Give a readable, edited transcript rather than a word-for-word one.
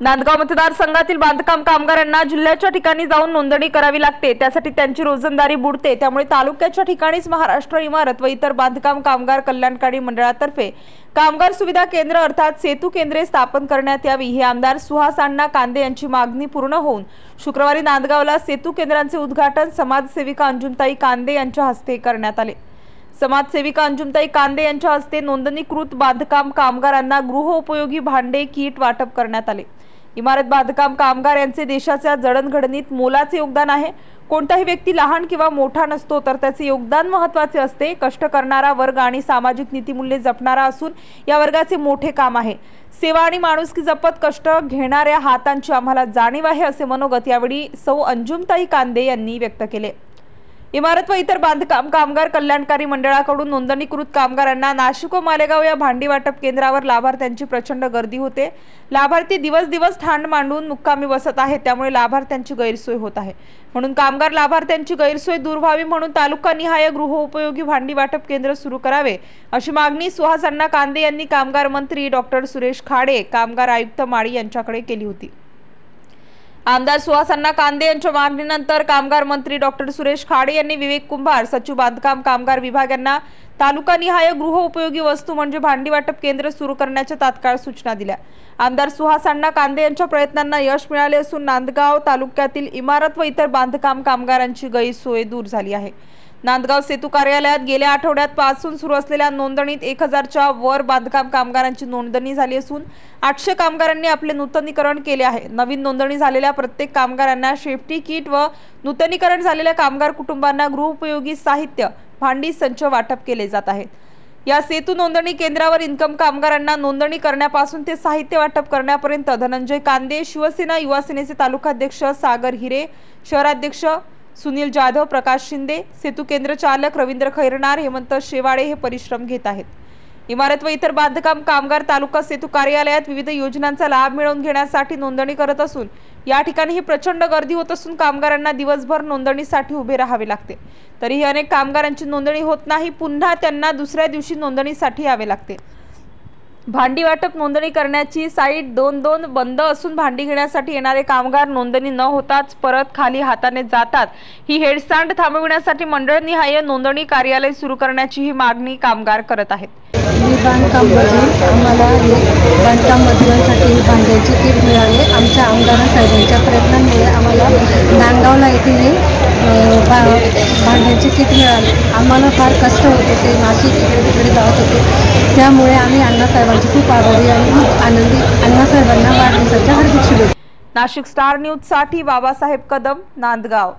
नांदगाव मतदारसंघातील बांधकाम कामगारांना जिल्ह्याच्या ठिकाणी जाऊन नोंदणी करावी लागते। त्यासाठी त्यांची रोजंदारी बुडते। त्यामुळे तालुक्याच्या ठिकाणीच महाराष्ट्र इमारत व इतर बांधकाम कामगार कल्याणकारी मंडळातर्फे कामगार सुविधा केंद्र अर्थात सेतू केंद्रे स्थापन करण्यात यावी ही आमदार सुहास अण्णा कांदे यांची मागणी पूर्ण होऊन शुक्रवारी नांदगावला सेतू केंद्रांचे उद्घाटन समाजसेविका अंजुमताई कांदे यांच्या हस्ते करण्यात आले। समाजसेविका अंजुमताई कांदे यांच्या हस्ते नोंदणीकृत बांधकाम कामगारांना गृहोपयोगी भांडे किट वाटप करण्यात आले। इमारत बांधकाम कामगार यांचे देशाच्या जडणघडणीत मोलाचे योगदान आहे। कोणताही व्यक्ती लहान किंवा मोठा नसतो, तर त्याचे योगदान महत्त्वाचे असते। कष्ट करणारा वर्ग आणि सामाजिक नीतिमूल्ये जपणारा असून या वर्गाचे मोठे काम आहे। सेवा आणि माणुसकी जपत कष्ट घेणाऱ्या हातांची आम्हाला जाणीव आहे, असे मनोगत यावेळी सौ अंजुमताई कांदे यांनी व्यक्त केले। इमारत व इतर बांधकाम कामगार कल्याणकारी मंडळाकडून नोंदणीकृत कामगारांना नाशिक व मालेगाव या भांडी वाटप केंद्रावर लाभार्थ्यांची प्रचंड गर्दी होते। लाभार्थी दिवस दिवस ठाण मांडून मुक्कामी बसत आहेत, त्यामुळे लाभार्थ्यांची गैरसोय होत आहे। म्हणून कामगार लाभार्थ्यांची गैरसोय दूर व्हावी म्हणून तालुकानिहाय गृहोपयोगी भांडी वाटप केंद्र सुरू करावे, अशी मागणी सुहास अण्णा कांदे यांनी कामगार मंत्री डॉक्टर सुरेश खाडे, कामगार आयुक्त माळी यांच्याकडे केली होती। आमदार सुहास अण्णा कांदे यांच्या मागणीनंतर कामगार मंत्री डॉक्टर सुरेश खाडे यांनी विवेक कुंभार, सचिव बांधकाम कामगार विभाग यांना तालुकानिहाय गृहोपयोगी वस्तू म्हणजे भांडी वाटप केंद्र सुरू करण्याच्या तात्काळ सूचना दिल्या। आमदार सुहास अण्णा कांदे यांच्या प्रयत्नांना यश मिळाले असून नांदगाव तालुक्यातील इमारत व इतर बांधकाम कामगारांची गैरसोय दूर झाली आहे। नांदगाव सेतू कार्यालयात गेल्या आठवड्यात पासून सुरू असलेल्या नोंदणीत 1000च्या वर बांधकाम कामगारांची नोंदणी झाली असून 800 कामगारांनी आपले नूतनीकरण केले आहे। नवीन नोंदणी झालेल्या प्रत्येक कामगारांना सेफ्टी किट व नूतनीकरण झालेल्या कामगार कुटुंबांना गृहोपयोगी साहित्य, भांडी संच वाटप केले जात आहेत। या सेतू नोंदणी केंद्रावर इन्कम कामगारांना नोंदणी करण्यापासून ते साहित्य वाटप करण्यापर्यंत धनंजय कांदे, शिवसेना युवा सेनेचे तालुकाध्यक्ष सागर हिरे, शहराध्यक्ष सुनील जाधव, प्रकाश शिंदे, सेतू केंद्र चालक रवींद्र खैरनार, हेमंत शेवाळे हे परिश्रम घेत आहेत। इमारत व इतर बांधकाम कामगार तालुका सेतू कार्यालयात विविध योजनांचा लाभ मिळवून घेण्यासाठी नोंदणी करत असून या ठिकाणी ही प्रचंड गर्दी होत असून कामगारांना दिवसभर नोंदणीसाठी उभे राहावे लागते। तरीही अनेक कामगारांची नोंदणी होत नाही, पुन्हा त्यांना दुसऱ्या दिवशी नोंदणीसाठी यावे लागते। भांडी वाटप नोंदणी करण्याची साईट 2-2 बंद असून भांडी घेण्यासाठी येणारे कामगार नोंदणी न होताच परत खाली हाताने जातात। ही हेळसांड थांबविण्यासाठी मंडळनिहाय नोंदणी कार्यालय सुरू करण्याची ही मागणी कामगार करत आहेत। मी बांधकाम मजूर, आम्हाला बांधकाम मजुरांसाठी भांड्याची किट मिळाले। आमच्या आमदार साहेबांच्या प्रयत्नांमुळे आम्हाला नांदगावला येथे भांड्याची किट मिळाली। आम्हाला फार कष्ट होत होते, नाशिक इकडे जात होते, त्यामुळे आम्ही अण्णासाहेबांची खूप आभारी आणि खूप आनंदी। अण्णासाहेबांना वाढदिवसाच्या हार्दिक शुभेच्छा। नाशिक स्टार न्यूज साठी बाबासाहेब कदम, नांदगाव।